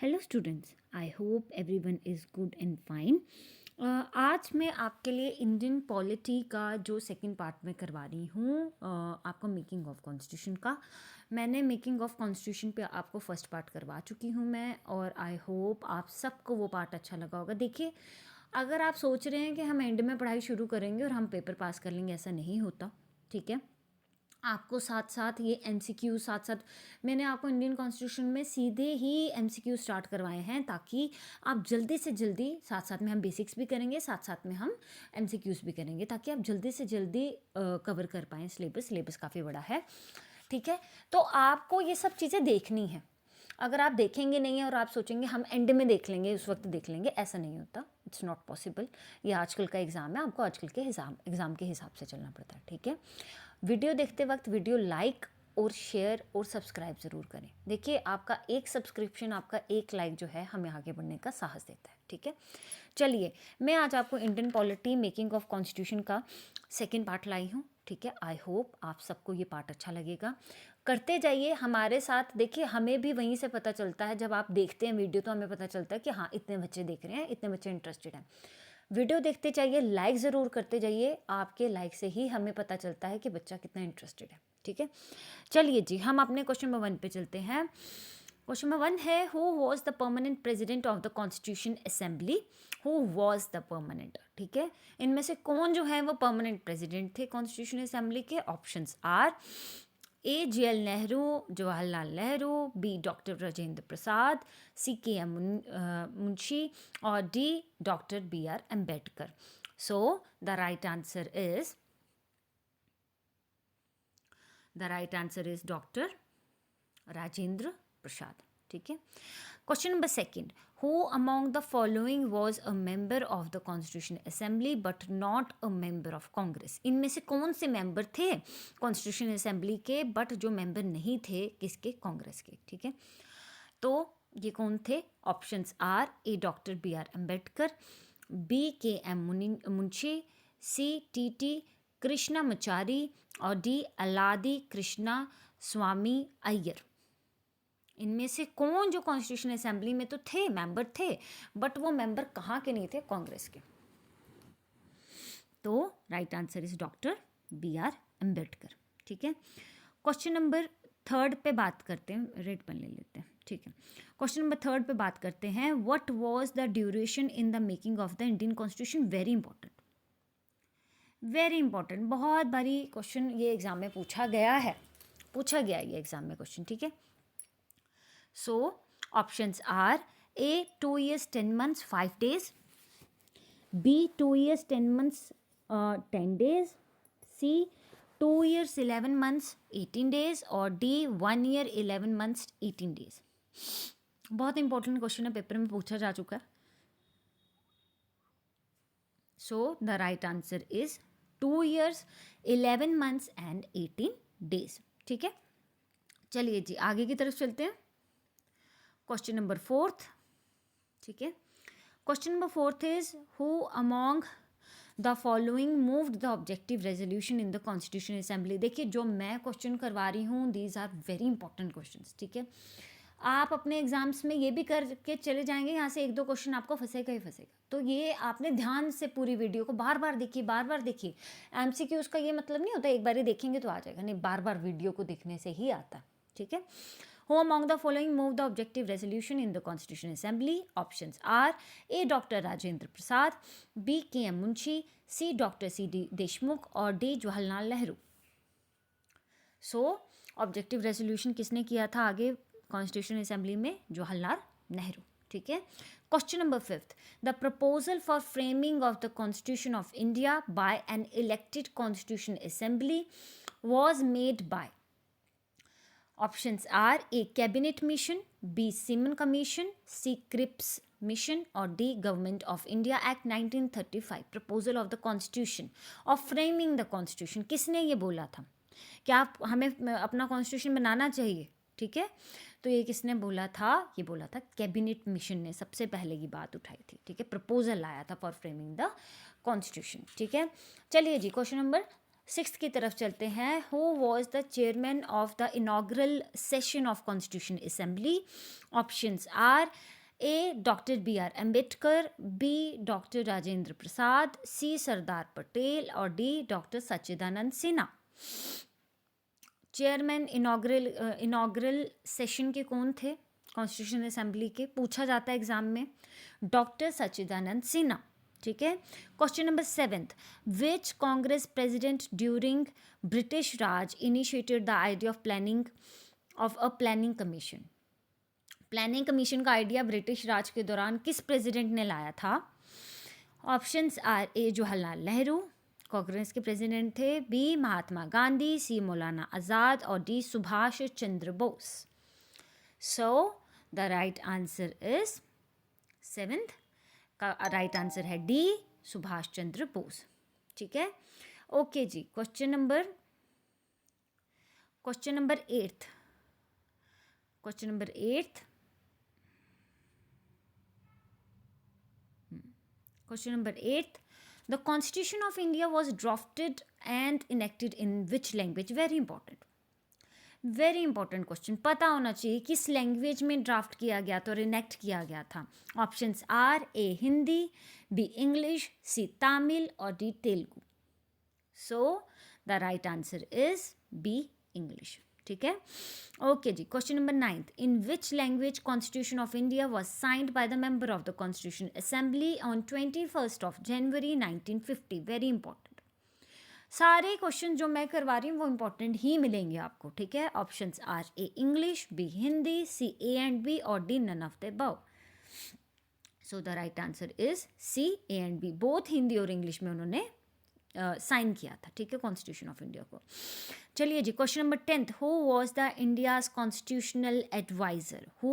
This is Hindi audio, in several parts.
Hello students, I hope everyone is good and fine. आज मैं आपके लिए इंडियन पॉलिटी का जो सेकंड पार्ट में करवा रही हूँ, आपको मेकिंग ऑफ कॉन्स्टिट्यूशन का। मैंने मेकिंग ऑफ कॉन्स्टिट्यूशन पे आपको फर्स्ट पार्ट करवा चुकी हूँ मैं, और आई होप आप सबको वो पार्ट अच्छा लगा होगा। देखिए, अगर आप सोच रहे हैं कि हम एंड में पढ़ाई शुरू करेंगे और हम पेपर पास कर लेंगे, ऐसा नहीं होता। ठीक है, आपको साथ साथ ये एमसीक्यू साथ साथ मैंने आपको इंडियन कॉन्स्टिट्यूशन में सीधे ही एमसीक्यू स्टार्ट करवाए हैं, ताकि आप जल्दी से जल्दी, साथ साथ में हम बेसिक्स भी करेंगे, साथ साथ में हम एमसीक्यूज भी करेंगे, ताकि आप जल्दी से जल्दी कवर कर पाएँ सिलेबस काफ़ी बड़ा है। ठीक है, तो आपको ये सब चीज़ें देखनी है। अगर आप देखेंगे नहीं है और आप सोचेंगे हम एंड में देख लेंगे, उस वक्त देख लेंगे, ऐसा नहीं होता। It's not possible. ये आजकल का एग्ज़ाम है, आपको आजकल के एग्ज़ाम के हिसाब से चलना पड़ता है। ठीक है, वीडियो देखते वक्त वीडियो लाइक और शेयर और सब्सक्राइब ज़रूर करें। देखिए, आपका एक सब्सक्रिप्शन, आपका एक लाइक जो है, हमें आगे बढ़ने का साहस देता है। ठीक है, चलिए, मैं आज आपको Indian polity making of constitution का सेकेंड पार्ट लाई हूँ। ठीक है, आई होप आप सबको ये पार्ट अच्छा लगेगा। करते जाइए हमारे साथ। देखिए, हमें भी वहीं से पता चलता है, जब आप देखते हैं वीडियो तो हमें पता चलता है कि हाँ, इतने बच्चे देख रहे हैं, इतने बच्चे इंटरेस्टेड हैं। वीडियो देखते जाइए, लाइक ज़रूर करते जाइए। आपके लाइक से ही हमें पता चलता है कि बच्चा कितना इंटरेस्टेड है। ठीक है, चलिए जी, हम अपने क्वेश्चन नंबर 1 पे चलते हैं। क्वेश्चन नंबर 1 है, who was the permanent president of the constitution assembly? Who was the permanent? ठीक है, इनमें से कौन जो है वो परमानेंट प्रेजिडेंट थे कॉन्स्टिट्यूशन असेंबली के? Options are A JL Nehru, Jawaharlal Nehru, B doctor Rajendra Prasad, C KM Munshi, और D doctor BR Ambedkar. So the right answer is doctor Rajendra Prasad. ठीक है, question number second, who among the following was a member of the constitution assembly but not a member of Congress? इनमें से कौन से मेंबर थे कॉन्स्टिट्यूशन असेंबली के बट जो मेंबर नहीं थे किसके? कांग्रेस के। ठीक है, तो ये कौन थे? Options are A doctor BR Ambedkar, B KM Munshi, C TT Krishnamachari, और डी अल्लादी कृष्णा स्वामी अय्यर। इनमें से कौन जो कॉन्स्टिट्यूशन असेंबली में तो थे, मेंबर थे, बट वो मेंबर कहाँ के नहीं थे? कांग्रेस के। तो right answer is doctor BR Ambedkar. ठीक है, क्वेश्चन नंबर 3 पे बात करते हैं। रेड पेन ले लेते हैं। ठीक है, क्वेश्चन नंबर 3 पे बात करते हैं, what was the duration in the making of the Indian constitution? Very important, very important, बहुत बारी क्वेश्चन ये एग्जाम में पूछा गया है ये एग्जाम में क्वेश्चन। ठीक है, so options are A 2 years 10 months 5 days, B 2 years 10 months 10 days, C 2 years 11 months 18 days, और D 1 year 11 months 18 days। बहुत इंपॉर्टेंट क्वेश्चन है, पेपर में पूछा जा चुका है। सो the right answer is 2 years 11 months and 18 days। ठीक है, चलिए जी, आगे की तरफ चलते हैं। Question number 4। ठीक है, question number 4 is, who among the following moved the objective resolution in the constitution assembly? देखिए, जो मैं क्वेश्चन करवा रही हूँ, these are very important questions. ठीक है, आप अपने एग्जाम्स में ये भी करके चले जाएंगे, यहाँ से 1-2 क्वेश्चन आपको फंसेगा ही फंसेगा। तो ये आपने ध्यान से पूरी वीडियो को बार बार देखिए। MCQs का ये मतलब नहीं होता एक बार ही देखेंगे तो आ जाएगा, नहीं, बार बार वीडियो को देखने से ही आता है। ठीक है, Who among the following moved the objective resolution in the Constitution Assembly? Options are A. Dr. Rajendra Prasad, B. KM Munshi, C. Dr. CD Deshmukh, और D. Jawaharlal Nehru। So, objective resolution किसने किया था आगे Constitution Assembly में? जवाहरलाल नेहरू। ठीक है, question number 5, the proposal for framing of the constitution of India by an elected constitution assembly was made by? Options are A cabinet mission, B Simon commission, C Cripps mission, और D government of India act 1935। Proposal of the constitution of framing the constitution, किसने ये बोला था कि आप हमें अपना कॉन्स्टिट्यूशन बनाना चाहिए? ठीक है, तो ये किसने बोला था? ये बोला था कैबिनेट मिशन ने, सबसे पहले की बात उठाई थी। ठीक है, प्रपोजल लाया था फॉर फ्रेमिंग द कॉन्स्टिट्यूशन। ठीक है, चलिए जी, क्वेश्चन नंबर सिक्स्थ की तरफ चलते हैं. Who was the chairman of the inaugural session of constitution assembly? Options are A doctor B R Ambedkar, B doctor Rajendra Prasad, C Sardar Patel और D doctor Sachchidanand Sinha. Chairman inaugural session के कौन थे कॉन्स्टिट्यूशन असेंबली के? पूछा जाता है एग्जाम में. डॉक्टर सच्चिदानंद सिन्हा. ठीक है. Question number 7th. Which Congress president during British Raj initiated the idea of a planning commission? Planning commission का आइडिया ब्रिटिश राज के दौरान किस प्रेसिडेंट ने लाया था? ऑप्शंस आर ए जवाहरलाल नेहरू, कांग्रेस के प्रेसिडेंट थे, बी महात्मा गांधी, सी मौलाना आज़ाद और D Subhash Chandra Bose. So the right answer is 7th का राइट आंसर है डी सुभाष चंद्र बोस. ठीक है. ओके जी. Question number 8th. Question number 8th. Question number 8th. The Constitution of India was drafted and enacted in which language? Very important. Very important question. पता होना चाहिए किस लैंग्वेज में ड्राफ्ट किया गया था और इनेक्ट किया गया था. Options are A Hindi, B English, C Tamil और D Telugu. So the right answer is B English. ठीक है. ओके जी. Question number 9th. In which language constitution of India was signed by the member of the constitution assembly on 21st of January 1950? Very important. सारे क्वेश्चन जो मैं करवा रही हूँ वो इंपॉर्टेंट ही मिलेंगे आपको. ठीक है. Options are A English, B Hindi, C A and B और D none of the above. So the right answer is C A and B. Both Hindi और इंग्लिश में उन्होंने साइन किया था. ठीक है. कॉन्स्टिट्यूशन ऑफ इंडिया को. चलिए जी. Question number 10th. Who was the India's constitutional adviser? Who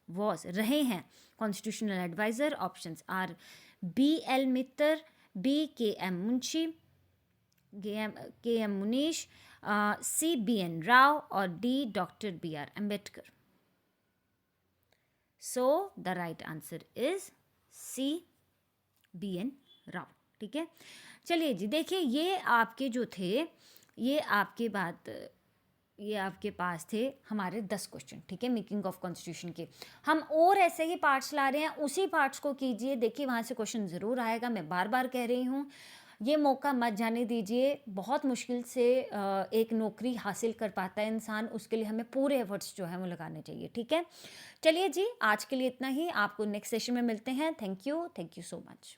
was रहे हैं constitutional adviser. Options are B L Mitter, B K M Munshi, C B N Rao और D doctor B R Ambedkar. So the right answer is C B N Rao. ठीक है. चलिए जी. देखिए ये आपके जो थे ये आपके पास थे हमारे 10 क्वेश्चन. ठीक है. मेकिंग ऑफ कॉन्स्टिट्यूशन के हम और ऐसे ही पार्ट्स ला रहे हैं. उसी पार्ट्स को कीजिए. देखिए वहाँ से क्वेश्चन ज़रूर आएगा. मैं बार बार कह रही हूँ ये मौका मत जाने दीजिए. बहुत मुश्किल से एक नौकरी हासिल कर पाता है इंसान. उसके लिए हमें पूरे एफर्ट्स जो हैं वो लगाने चाहिए. ठीक है. चलिए जी. आज के लिए इतना ही. आपको नेक्स्ट सेशन में मिलते हैं. Thank you so much.